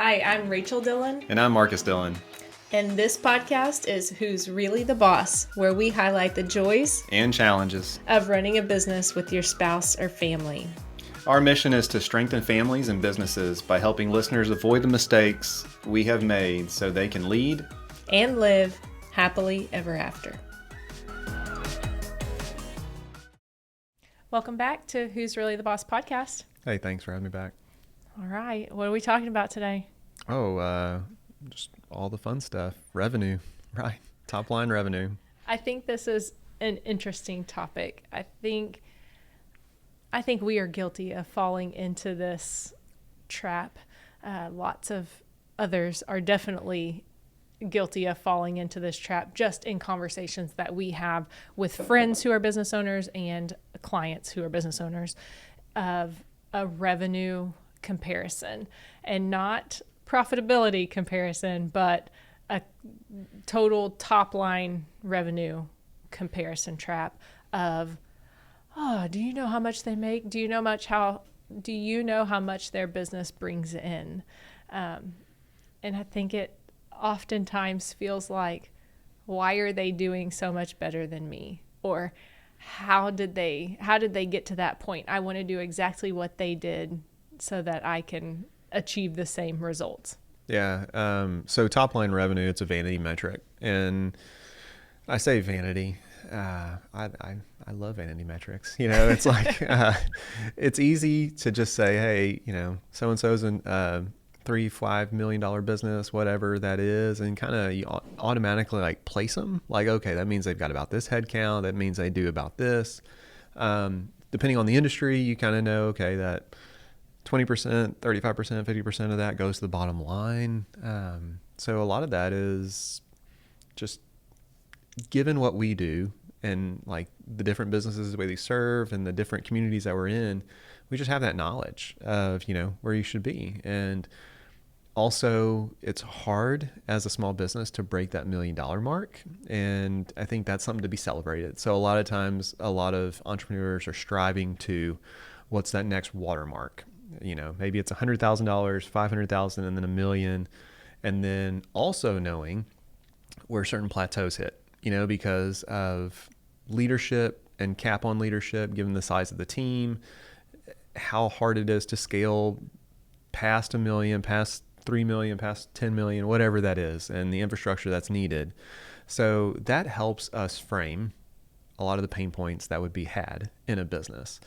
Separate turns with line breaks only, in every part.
Hi, I'm Rachel Dillon.
And I'm Marcus Dillon.
And this podcast is Who's Really the Boss, where we highlight the joys
and challenges
of running a business with your spouse or family.
Our mission is to strengthen families and businesses by helping listeners avoid the mistakes we have made so they can lead
and live happily ever after. Welcome back to Who's Really the Boss podcast.
Hey, thanks for having me back.
All right. What are we talking about today?
Just all the fun stuff. Revenue, right? Top line revenue.
I think this is an interesting topic. I think we are guilty of falling into this trap. Lots of others are definitely guilty of falling into this trap just in conversations that we have with friends who are business owners and clients who are business owners of a revenue comparison, and not profitability comparison, but a total top line revenue comparison trap of, do you know how much they make? Do you know how much their business brings in? And I think it oftentimes feels like, why are they doing so much better than me? Or how did they get to that point? I want to do exactly what they did so that I can achieve the same results.
Yeah. So top line revenue, it's a vanity metric. And I say vanity. I love vanity metrics. You know, it's like, it's easy to just say, hey, you know, so-and-so's in $3-5 million business, whatever that is. And kind of you automatically like place them like, okay, that means they've got about this head count. That means they do about this. Depending on the industry, you kind of know, okay, that 20%, 35%, 50% of that goes to the bottom line. So a lot of that is just given what we do and like the different businesses, the way they serve and the different communities that we're in, we just have that knowledge of, you know, where you should be. And also it's hard as a small business to break that $1 million mark. And I think that's something to be celebrated. So a lot of times, a lot of entrepreneurs are striving to what's that next watermark. You know, maybe it's $100,000, $500,000, and then $1 million. And then also knowing where certain plateaus hit, you know, because of leadership and cap on leadership, given the size of the team, how hard it is to scale past $1 million, past $3 million, past $10 million, whatever that is, and the infrastructure that's needed. So that helps us frame a lot of the pain points that would be had in a business.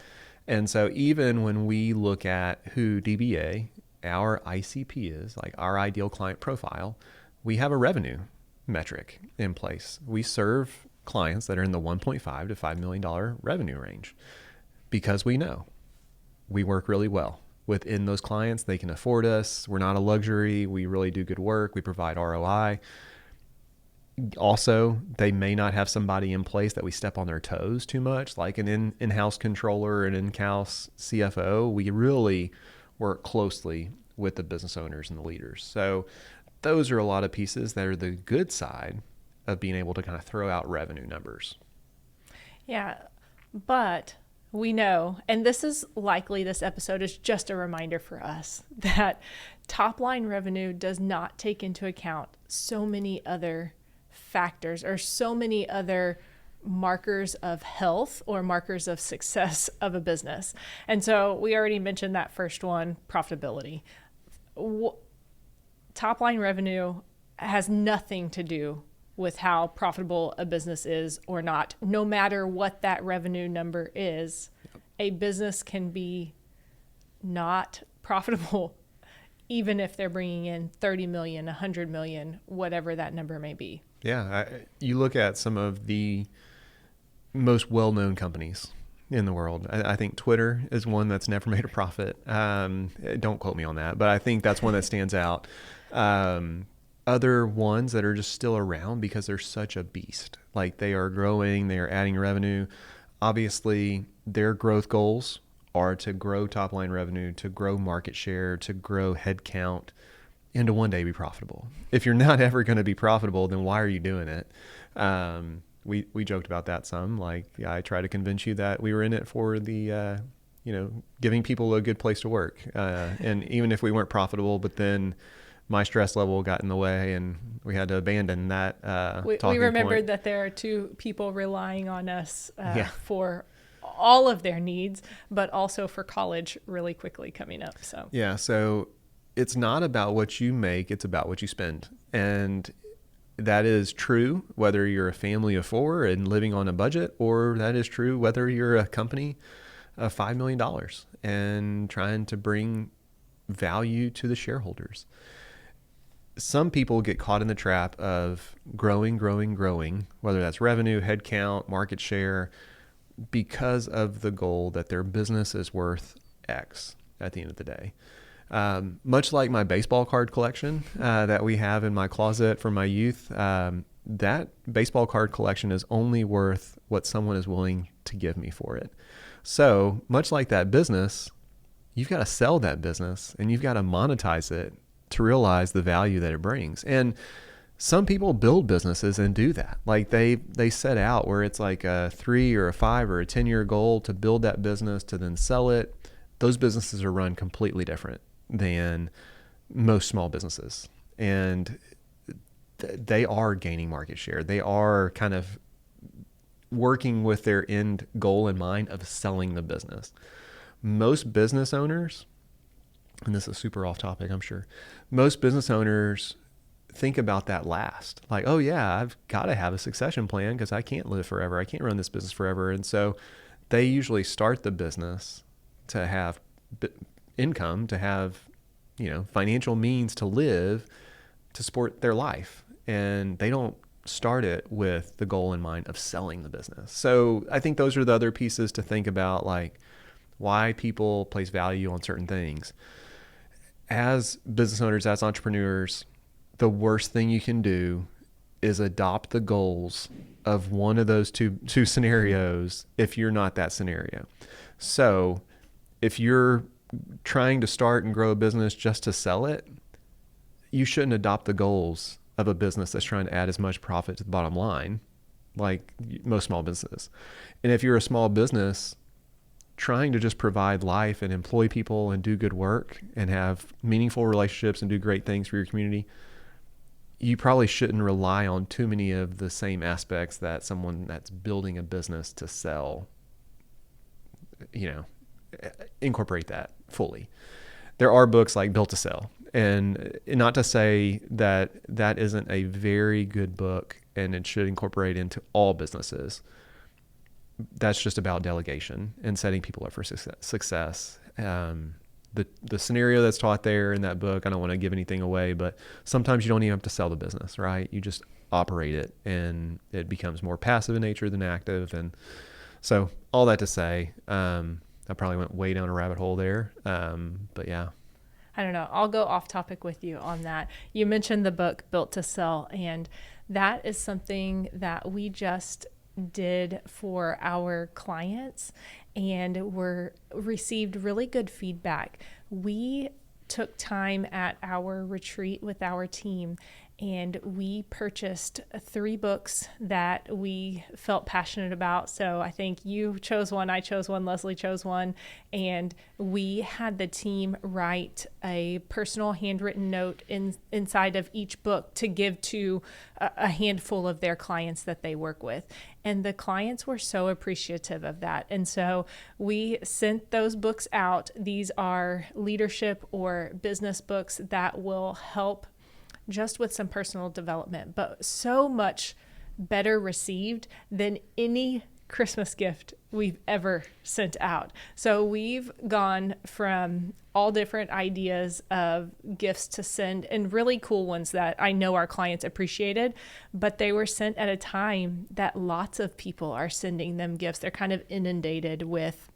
And so even when we look at who DBA, our ICP is, like our ideal client profile, we have a revenue metric in place. We serve clients that are in the $1.5 to $5 million revenue range because we know we work really well within those clients. They can afford us. We're not a luxury. We really do good work. We provide ROI. Also, they may not have somebody in place that we step on their toes too much, like an in-house controller, an in-house CFO. We really work closely with the business owners and the leaders. So those are a lot of pieces that are the good side of being able to kind of throw out revenue numbers.
Yeah, but we know, and this episode is just a reminder for us that top line revenue does not take into account so many other factors or so many other markers of health or markers of success of a business. And so we already mentioned that first one, profitability. Top line revenue has nothing to do with how profitable a business is or not. No matter what that revenue number is, a business can be not profitable even if they're bringing in 30 million, 100 million, whatever that number may be.
Yeah, you look at some of the most well-known companies in the world. I think Twitter is one that's never made a profit. Don't quote me on that, but I think that's one that stands out. Other ones that are just still around because they're such a beast. Like they are growing, they are adding revenue. Obviously, their growth goals are to grow top-line revenue, to grow market share, to grow headcount, and to one day be profitable. If you're not ever going to be profitable, then why are you doing it? We joked about that some. Like, yeah, I try to convince you that we were in it for the giving people a good place to work. And even if we weren't profitable, but then my stress level got in the way and we had to abandon that
we remembered
point.
that there are two people relying on us
Yeah.
for all of their needs, but also for college really quickly coming up. So
Yeah. So it's not about what you make, it's about what you spend. And that is true whether you're a family of four and living on a budget, or that is true whether you're a company of $5 million and trying to bring value to the shareholders. Some people get caught in the trap of growing, whether that's revenue, headcount, market share, because of the goal that their business is worth X at the end of the day. Much like my baseball card collection that we have in my closet from my youth, that baseball card collection is only worth what someone is willing to give me for it. So much like that business, you've got to sell that business and you've got to monetize it to realize the value that it brings. And some people build businesses and do that. Like they set out where it's like a 3 or a 5 or a 10-year goal to build that business to then sell it. Those businesses are run completely different than most small businesses. And they are gaining market share. They are kind of working with their end goal in mind of selling the business. Most business owners, and this is super off topic, I'm sure, most business owners think about that last. Like, oh yeah, I've got to have a succession plan because I can't live forever. I can't run this business forever. And so they usually start the business to have income, to have, financial means to live, to support their life. And they don't start it with the goal in mind of selling the business. So I think those are the other pieces to think about, like why people place value on certain things. As business owners, as entrepreneurs, the worst thing you can do is adopt the goals of one of those two scenarios if you're not that scenario. So if you're trying to start and grow a business just to sell it, you shouldn't adopt the goals of a business that's trying to add as much profit to the bottom line, like most small businesses. And if you're a small business trying to just provide life and employ people and do good work and have meaningful relationships and do great things for your community, you probably shouldn't rely on too many of the same aspects that someone that's building a business to sell, incorporate that fully. There are books like Built to Sell, and not to say that that isn't a very good book and it should incorporate into all businesses. That's just about delegation and setting people up for success. The scenario that's taught there in that book, I don't want to give anything away, but sometimes you don't even have to sell the business, right? You just operate it and it becomes more passive in nature than active. And so all that to say, I probably went way down a rabbit hole there. But yeah.
I don't know. I'll go off topic with you on that. You mentioned the book Built to Sell, and that is something that we just did for our clients and received really good feedback. We took time at our retreat with our team and we purchased 3 books that we felt passionate about. So I think you chose one, I chose one, Leslie chose one, and we had the team write a personal handwritten note inside of each book to give to a handful of their clients that they work with. And the clients were so appreciative of that. And so we sent those books out. These are leadership or business books that will help just with some personal development, but so much better received than any Christmas gift we've ever sent out. So we've gone from all different ideas of gifts to send, and really cool ones that I know our clients appreciated, but they were sent at a time that lots of people are sending them gifts. They're kind of inundated with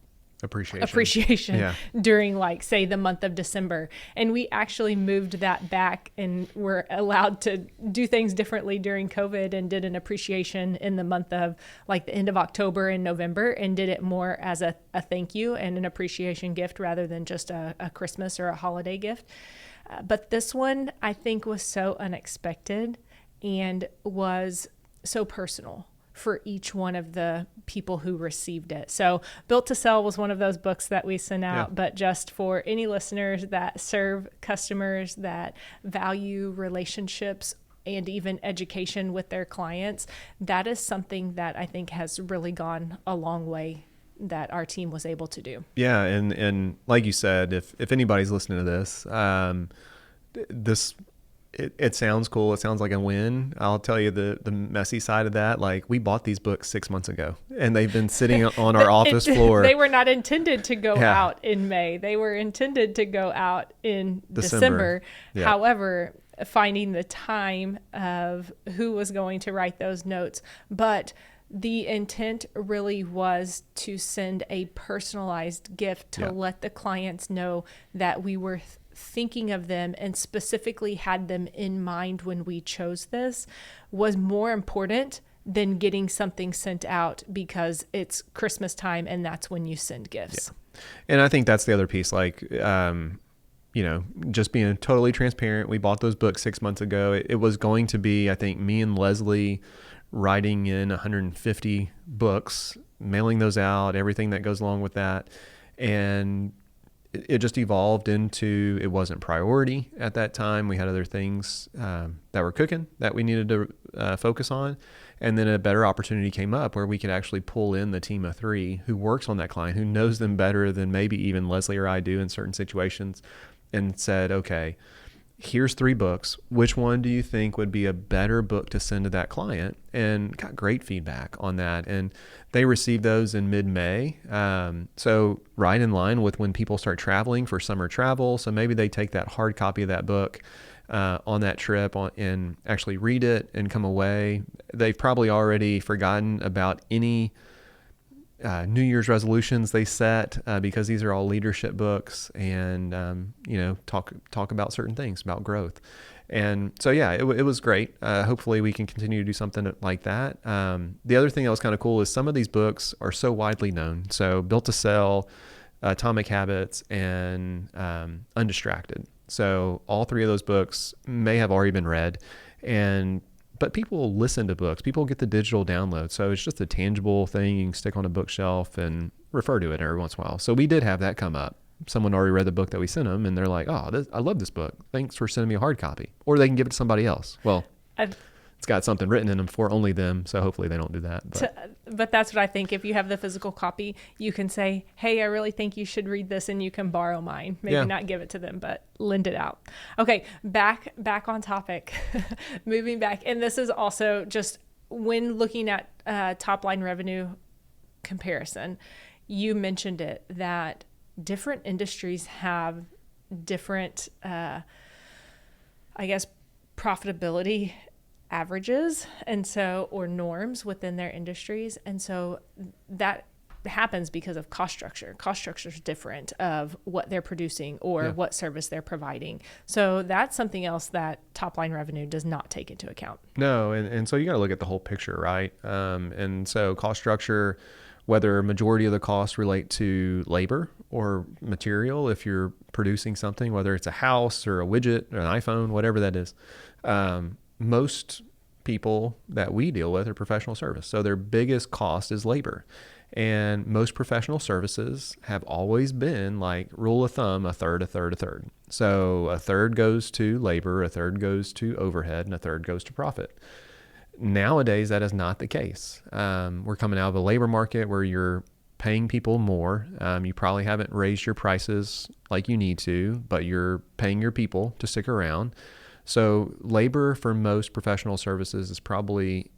appreciation during, like, say, the month of December. And we actually moved that back and were allowed to do things differently during COVID and did an appreciation in the month of, like, the end of October and November, and did it more as a thank you and an appreciation gift rather than just a Christmas or a holiday gift. But this one, I think, was so unexpected and was so personal. for each one of the people who received it. So Built to Sell was one of those books that we sent out, but just for any listeners that serve customers, that value relationships and even education with their clients, that is something that I think has really gone a long way that our team was able to do.
Yeah. And like you said, if anybody's listening to this, it sounds cool. It sounds like a win. I'll tell you the messy side of that. Like, we bought these books 6 months ago and they've been sitting on our office floor.
They were not intended to go out in May. They were intended to go out in December.
Yeah.
However, finding the time of who was going to write those notes. But the intent really was to send a personalized gift to let the clients know that we were thinking of them and specifically had them in mind when we chose this, was more important than getting something sent out because it's Christmas time and that's when you send gifts.
Yeah. And I think that's the other piece, like, just being totally transparent. We bought those books 6 months ago. It was going to be, I think, me and Leslie writing in 150 books, mailing those out, everything that goes along with that. And it just evolved into, it wasn't priority at that time. We had other things that were cooking that we needed to focus on. And then a better opportunity came up where we could actually pull in the team of 3 who works on that client, who knows them better than maybe even Leslie or I do in certain situations, and said, okay, here's 3 books. Which one do you think would be a better book to send to that client? And got great feedback on that. And they received those in mid-May. So right in line with when people start traveling for summer travel. So maybe they take that hard copy of that book on that trip and actually read it and come away. They've probably already forgotten about any New Year's resolutions they set because these are all leadership books and, talk about certain things, about growth. And so, yeah, it was great. Hopefully we can continue to do something like that. The other thing that was kind of cool is some of these books are so widely known. So Built to Sell, Atomic Habits, and Undistracted. So all 3 of those books may have already been read, but people listen to books. People get the digital download. So it's just a tangible thing you can stick on a bookshelf and refer to it every once in a while. So we did have that come up. Someone already read the book that we sent them and they're like, oh, I love this book. Thanks for sending me a hard copy. Or they can give it to somebody else. Well, it's got something written in them for only them. So hopefully they don't do that.
But that's what I think. If you have the physical copy, you can say, hey, I really think you should read this, and you can borrow mine. Maybe not give it to them, but lend it out. Okay, back on topic. Moving back. And this is also just when looking at top line revenue comparison, you mentioned it, that different industries have different, profitability averages or norms within their industries. And so that happens because of cost structure. Cost structure is different of what they're producing or what service they're providing. So that's something else that top line revenue does not take into account.
No. And so you got to look at the whole picture, right? And so cost structure, whether majority of the costs relate to labor or material, if you're producing something, whether it's a house or a widget or an iPhone, whatever that is, most people that we deal with are professional service. So their biggest cost is labor. And most professional services have always been, like, rule of thumb, a third, a third, a third. So a third goes to labor, a third goes to overhead, and a third goes to profit. Nowadays, that is not the case. We're coming out of a labor market where you're paying people more. You probably haven't raised your prices like you need to, but you're paying your people to stick around. So labor for most professional services is probably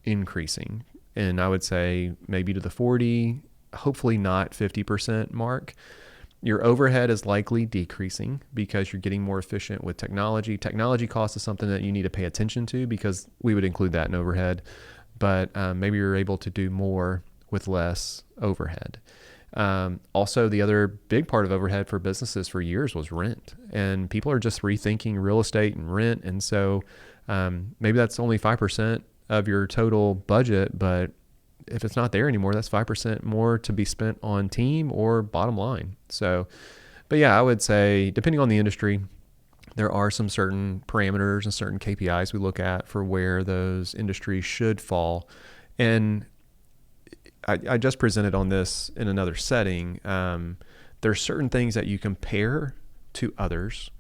increasing. And I would say maybe to the 40, hopefully not 50% mark. Your overhead is likely decreasing because you're getting more efficient with technology. Technology cost is something that you need to pay attention to because we would include that in overhead. But maybe you're able to do more with less overhead. Also, the other big part of overhead for businesses for years was rent. And people are just rethinking real estate and rent. And so maybe that's only 5% of your total budget, but if it's not there anymore, that's 5% more to be spent on team or bottom line. So, but yeah, I would say depending on the industry, there are some certain parameters and certain KPIs we look at for where those industries should fall. And I just presented on this in another setting. There's certain things that you compare to others.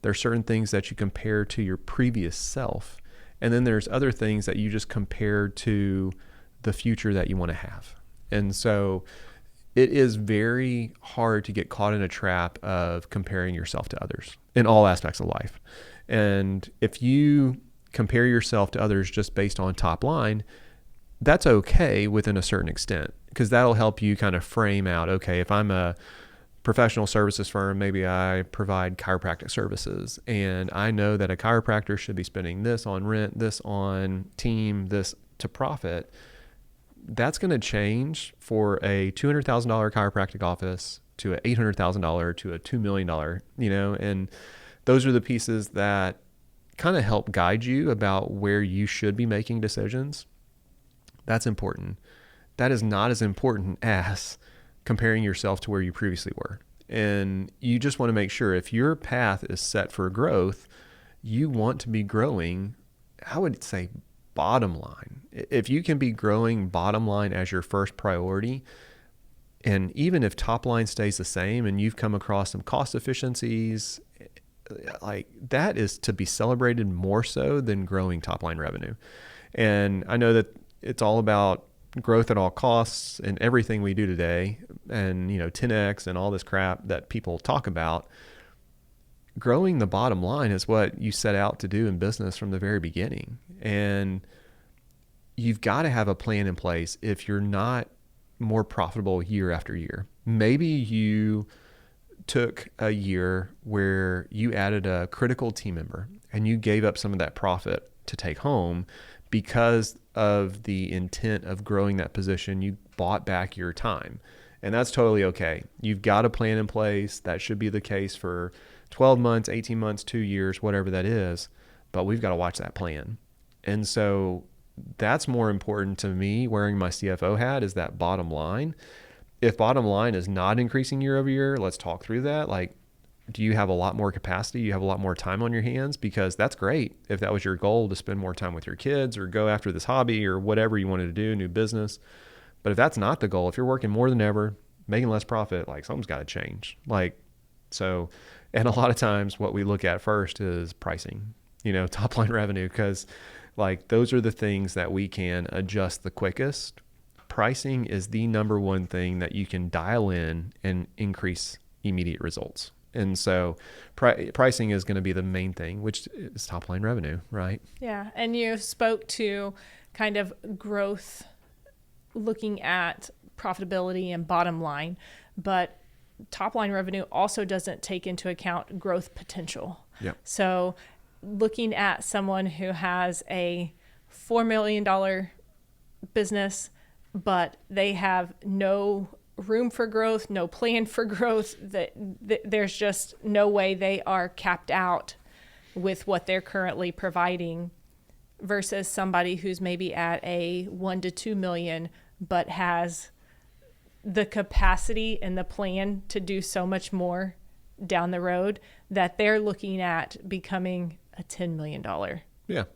There's certain things that you compare to your previous self. And then there's other things that you just compare to the future that you want to have. And so it is very hard to get caught in a trap of comparing yourself to others in all aspects of life. And if you compare yourself to others just based on top line, that's okay within a certain extent, because that'll help you kind of frame out, okay, if I'm a professional services firm, maybe I provide chiropractic services, and I know that a chiropractor should be spending this on rent, this on team, this to profit. That's going to change for a $200,000 chiropractic office to an $800,000 to a $2 million, and those are the pieces that kind of help guide you about where you should be making decisions. That's important. That is not as important as comparing yourself to where you previously were. And you just want to make sure if your path is set for growth, you want to be growing, I would say, bottom line. If you can be growing bottom line as your first priority, and even if top line stays the same and you've come across some cost efficiencies, like that is to be celebrated more so than growing top line revenue. And I know that it's all about growth at all costs and everything we do today, and 10x and all this crap that people talk about. Growing the bottom line is what you set out to do in business from the very beginning. And you've got to have a plan in place if you're not more profitable year after year. Maybe you took a year where you added a critical team member and you gave up some of that profit to take home because of the intent of growing that position. You bought back your time, and that's totally okay. You've got a plan in place. That should be the case for 12 months, 18 months, 2 years, whatever that is, but we've got to watch that plan. And so that's more important to me, wearing my CFO hat, is that bottom line. If bottom line is not increasing year over year, let's talk through that. Like, do you have a lot more capacity? You have a lot more time on your hands? Because that's great if that was your goal, to spend more time with your kids or go after this hobby or whatever you wanted to do, new business. But if that's not the goal, if you're working more than ever, making less profit, like something's got to change. So, and a lot of times what we look at first is pricing, top line revenue, because like those are the things that we can adjust the quickest. Pricing is the number one thing that you can dial in and increase immediate results. And so pricing is going to be the main thing, which is top line revenue, right?
Yeah. And you spoke to kind of growth, looking at profitability and bottom line, but top line revenue also doesn't take into account growth potential.
Yeah.
So looking at someone who has a $4 million business, but they have no room for growth, no plan for growth, that there's just no way, they are capped out with what they're currently providing, versus somebody who's maybe at a 1 to 2 million but has the capacity and the plan to do so much more down the road, that they're looking at becoming a $10 million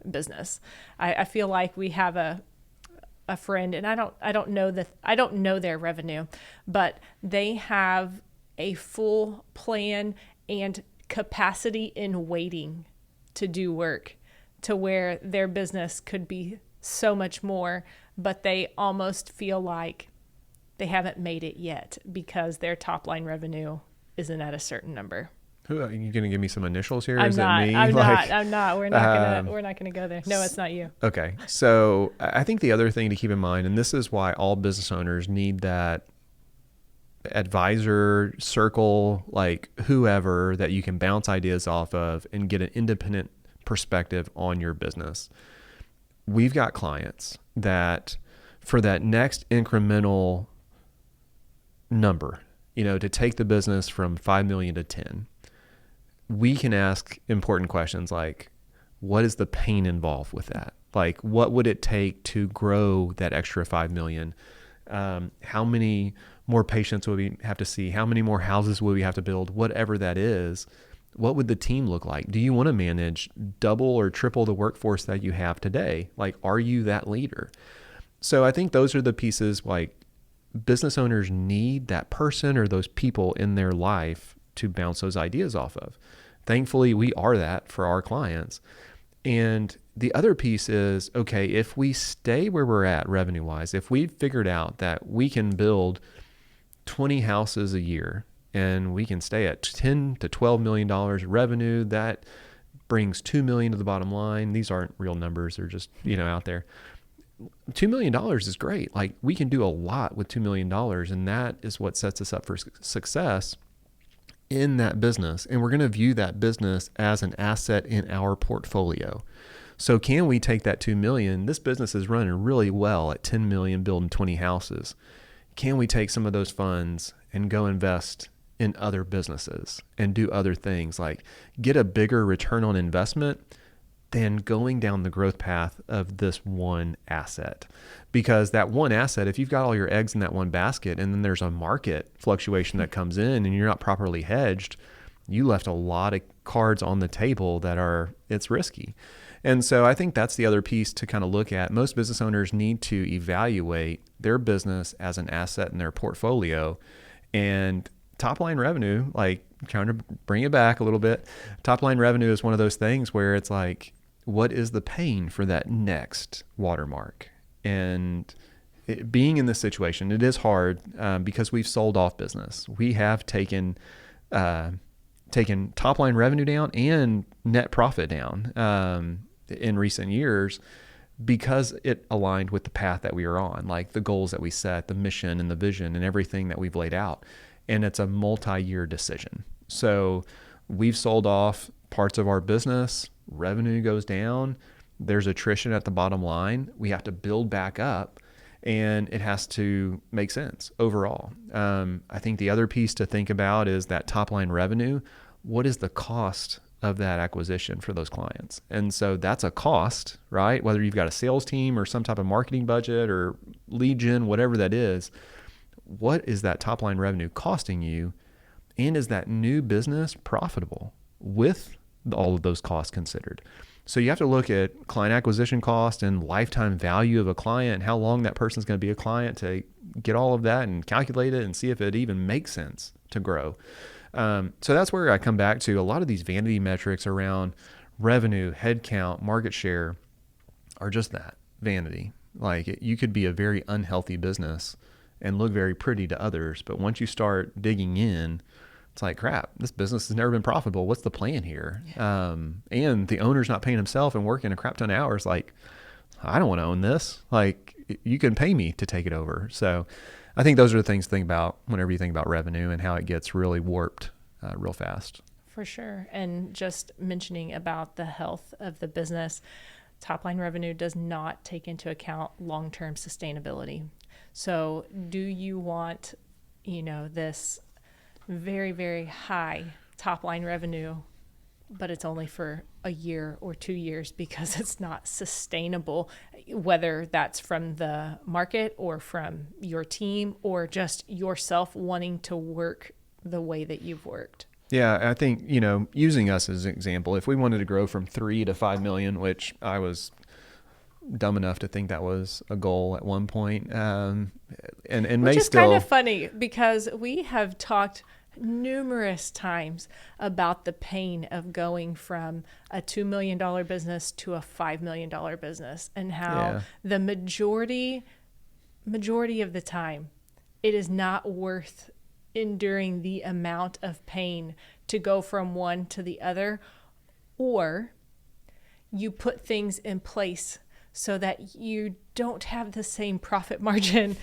business. I feel like we have a friend, and I don't know their revenue, but they have a full plan and capacity in waiting to do work, to where their business could be so much more, but they almost feel like they haven't made it yet because their top line revenue isn't at a certain number.
Who are you going to give me some initials here?
I'm
Is
not.
it me?
I'm not. We're not gonna go there. No, it's not you.
Okay. So I think the other thing to keep in mind, and this is why all business owners need that advisor circle, like whoever that you can bounce ideas off of and get an independent perspective on your business. We've got clients that for that next incremental number, to take the business from 5 million to 10, we can ask important questions like, what is the pain involved with that? Like, what would it take to grow that extra 5 million? How many more patients would we have to see? How many more houses would we have to build? Whatever that is, what would the team look like? Do you want to manage double or triple the workforce that you have today? Like, are you that leader? So I think those are the pieces like business owners need that person or those people in their life to bounce those ideas off of. Thankfully, we are that for our clients. And the other piece is, okay, if we stay where we're at revenue wise, if we've figured out that we can build 20 houses a year and we can stay at 10 to $12 million revenue, that brings 2 million to the bottom line. These aren't real numbers. They're just, out there. $2 million is great. Like we can do a lot with $2 million, and that is what sets us up for success in that business. And we're going to view that business as an asset in our portfolio. So can we take that 2 million? This business is running really well at 10 million, building 20 houses. Can we take some of those funds and go invest in other businesses and do other things, like get a bigger return on investment than going down the growth path of this one asset? Because that one asset, if you've got all your eggs in that one basket and then there's a market fluctuation that comes in and you're not properly hedged, you left a lot of cards on the table it's risky. And so I think that's the other piece to kind of look at. Most business owners need to evaluate their business as an asset in their portfolio. And top line revenue, like kind of bring it back a little bit. Top line revenue is one of those things where it's like, what is the pain for that next watermark? And being in this situation, it is hard because we've sold off business. We have taken top line revenue down and net profit down in recent years because it aligned with the path that we are on, like the goals that we set, the mission and the vision and everything that we've laid out. And it's a multi-year decision. So we've sold off parts of our business, revenue goes down, there's attrition at the bottom line. We have to build back up, and it has to make sense overall. I think the other piece to think about is that top line revenue. What is the cost of that acquisition for those clients? And so that's a cost, right? Whether you've got a sales team or some type of marketing budget or lead gen, whatever that is, what is that top line revenue costing you? And is that new business profitable with all of those costs considered? So you have to look at client acquisition cost and lifetime value of a client, how long that person's going to be a client, to get all of that and calculate it and see if it even makes sense to grow. So that's where I come back to a lot of these vanity metrics around revenue, headcount, market share are just that, vanity. Like you could be a very unhealthy business and look very pretty to others, but once you start digging in, it's like, crap, this business has never been profitable. What's the plan here? Yeah. And the owner's not paying himself and working a crap ton of hours. Like, I don't want to own this. Like, you can pay me to take it over. So I think those are the things to think about whenever you think about revenue and how it gets really warped real fast.
For sure. And just mentioning about the health of the business, top line revenue does not take into account long-term sustainability. So do you want, this very, very high top line revenue, but it's only for a year or 2 years because it's not sustainable, whether that's from the market or from your team or just yourself wanting to work the way that you've worked?
Yeah, I think, using us as an example, if we wanted to grow from 3 to 5 million, which I was dumb enough to think that was a goal at one point, and
which
may
is
still
kind of funny because we have talked numerous times about the pain of going from a $2 million business to a $5 million business, and how the majority of the time it is not worth enduring the amount of pain to go from one to the other, or you put things in place so that you don't have the same profit margin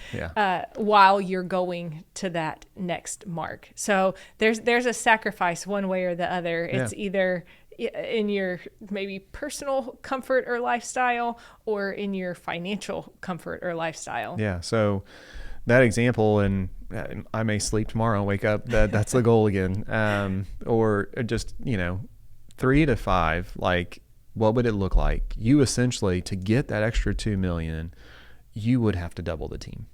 while you're going to that next mark. So there's a sacrifice one way or the other. It's either in your maybe personal comfort or lifestyle, or in your financial comfort or lifestyle.
Yeah. So that example, and I may sleep tomorrow and wake up, that's the goal again. Or just, 3 to 5, like, what would it look like? You essentially, to get that extra 2 million, you would have to double the team,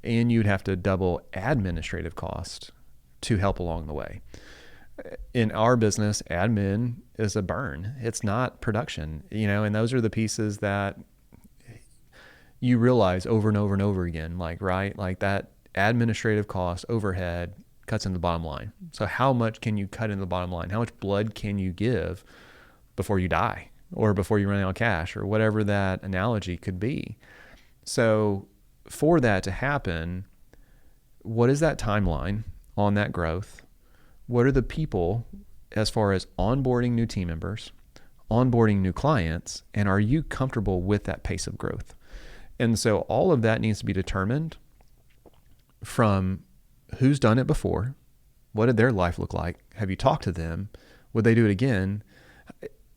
and you'd have to double administrative cost to help along the way. In our business, admin is a burn. It's not production, and those are the pieces that you realize over and over and over again, like, right, like that administrative cost, overhead cuts in the bottom line. So how much can you cut in the bottom line? How much blood can you give before you die or before you run out of cash or whatever that analogy could be? So for that to happen, what is that timeline on that growth? What are the people as far as onboarding new team members, onboarding new clients, and are you comfortable with that pace of growth? And so all of that needs to be determined from who's done it before. What did their life look like? Have you talked to them? Would they do it again?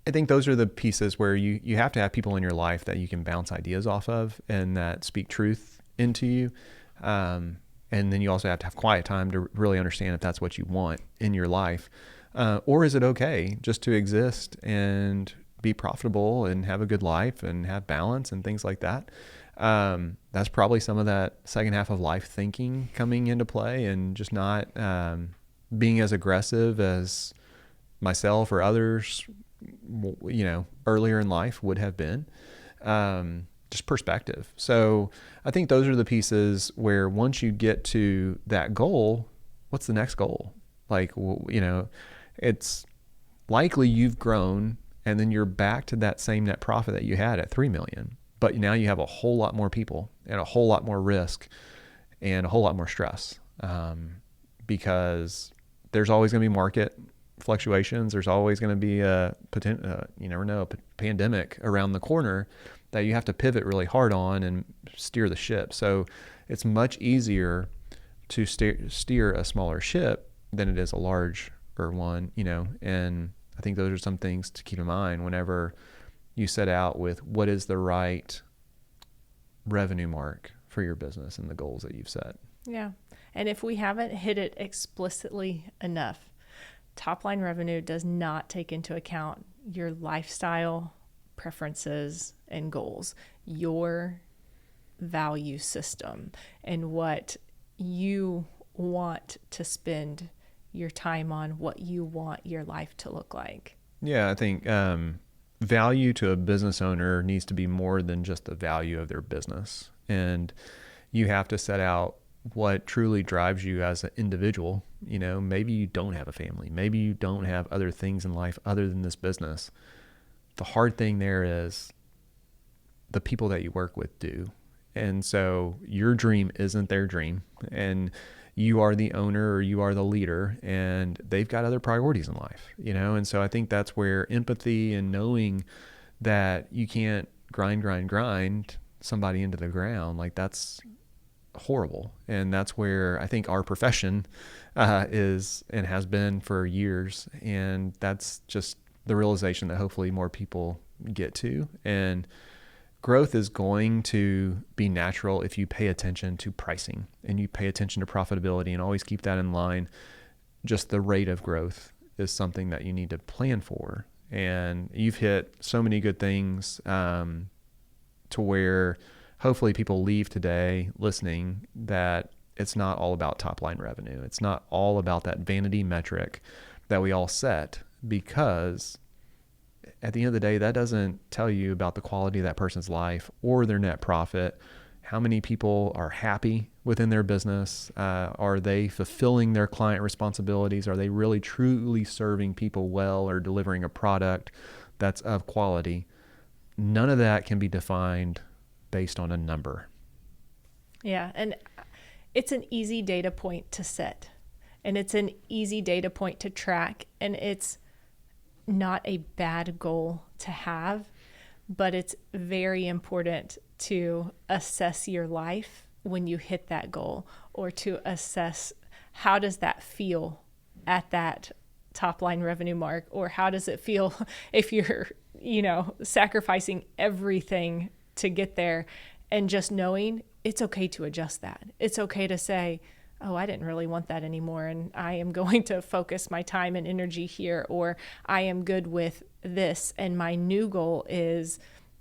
I think those are the pieces where you have to have people in your life that you can bounce ideas off of and that speak truth into you. And then you also have to have quiet time to really understand if that's what you want in your life. Or is it okay just to exist and be profitable and have a good life and have balance and things like that? That's probably some of that second half of life thinking coming into play, and just not being as aggressive as myself or others, earlier in life would have been. Just perspective. So I think those are the pieces where once you get to that goal, what's the next goal? Like, it's likely you've grown and then you're back to that same net profit that you had at 3 million, but now you have a whole lot more people and a whole lot more risk and a whole lot more stress, because there's always going to be market fluctuations. There's always going to be a pandemic around the corner that you have to pivot really hard on and steer the ship. So it's much easier to steer a smaller ship than it is a larger one, and I think those are some things to keep in mind whenever you set out with what is the right revenue mark for your business and the goals that you've set.
Yeah. And if we haven't hit it explicitly enough, top line revenue does not take into account your lifestyle preferences and goals, your value system, and what you want to spend your time on, what you want your life to look like.
Yeah, I think value to a business owner needs to be more than just the value of their business. And you have to set out what truly drives you as an individual. Maybe you don't have a family. Maybe you don't have other things in life other than this business. The hard thing there is the people that you work with do. And so your dream isn't their dream, and you are the owner or you are the leader, and they've got other priorities in life, And so I think that's where empathy and knowing that you can't grind somebody into the ground, like that's horrible. And that's where I think our profession is and has been for years. And that's just the realization that hopefully more people get to. And growth is going to be natural if you pay attention to pricing and you pay attention to profitability and always keep that in line. Just the rate of growth is something that you need to plan for. And you've hit so many good things to where hopefully people leave today listening that it's not all about top line revenue. It's not all about that vanity metric that we all set, because at the end of the day, that doesn't tell you about the quality of that person's life or their net profit. How many people are happy within their business? Are they fulfilling their client responsibilities? Are they really truly serving people well or delivering a product that's of quality? None of that can be defined based on a number.
Yeah, and it's an easy data point to set, and it's an easy data point to track, and it's not a bad goal to have, but it's very important to assess your life when you hit that goal, or to assess how does that feel at that top line revenue mark, or how does it feel if you're, sacrificing everything to get there, and just knowing it's okay to adjust that. It's okay to say, oh, I didn't really want that anymore, and I am going to focus my time and energy here, or I am good with this, and my new goal is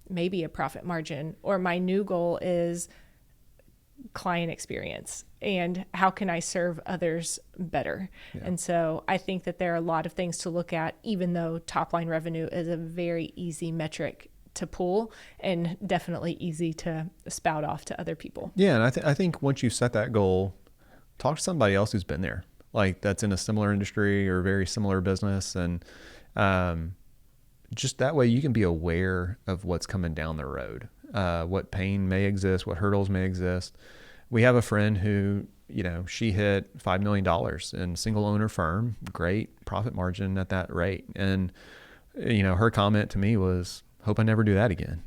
maybe a profit margin, or my new goal is client experience, and how can I serve others better? Yeah. And so I think that there are a lot of things to look at, even though top line revenue is a very easy metric to pull, and definitely easy to spout off to other people.
Yeah. And I think once you set that goal, talk to somebody else who's been there, like that's in a similar industry or very similar business. And, just that way you can be aware of what's coming down the road, what pain may exist, what hurdles may exist. We have a friend who, she hit $5 million in single owner firm, great profit margin at that rate. And, her comment to me was, hope I never do that again,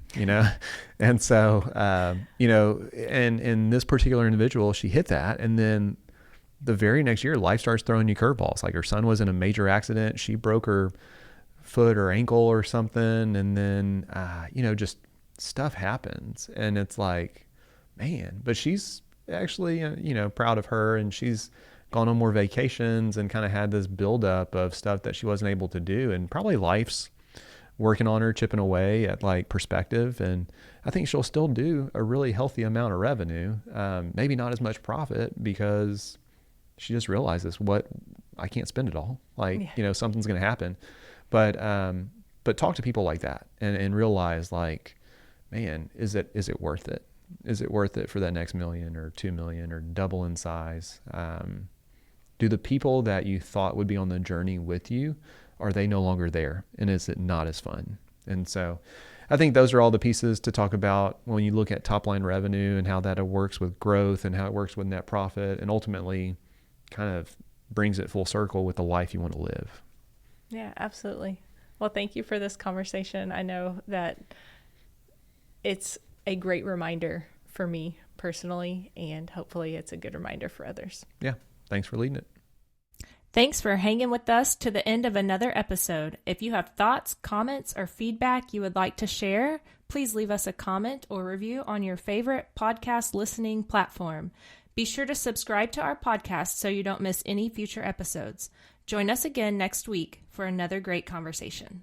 And so, and in this particular individual, she hit that. And then the very next year, life starts throwing you curveballs. Like her son was in a major accident. She broke her foot or ankle or something. And then, just stuff happens. And it's like, man, but she's actually, proud of her. And she's gone on more vacations and kind of had this buildup of stuff that she wasn't able to do. And probably life's working on her, chipping away at like perspective. And I think she'll still do a really healthy amount of revenue. Maybe not as much profit because she just realizes I can't spend it all. Like, something's going to happen. But talk to people like that and realize like, man, is it worth it? Is it worth it for that next $1 million or $2 million or double in size? Do the people that you thought would be on the journey with you, are they no longer there? And is it not as fun? And so I think those are all the pieces to talk about when you look at top line revenue and how that works with growth and how it works with net profit and ultimately kind of brings it full circle with the life you want to live.
Yeah, absolutely. Well, thank you for this conversation. I know that it's a great reminder for me personally, and hopefully it's a good reminder for others.
Yeah. Thanks for leading it.
Thanks for hanging with us to the end of another episode. If you have thoughts, comments, or feedback you would like to share, please leave us a comment or review on your favorite podcast listening platform. Be sure to subscribe to our podcast so you don't miss any future episodes. Join us again next week for another great conversation.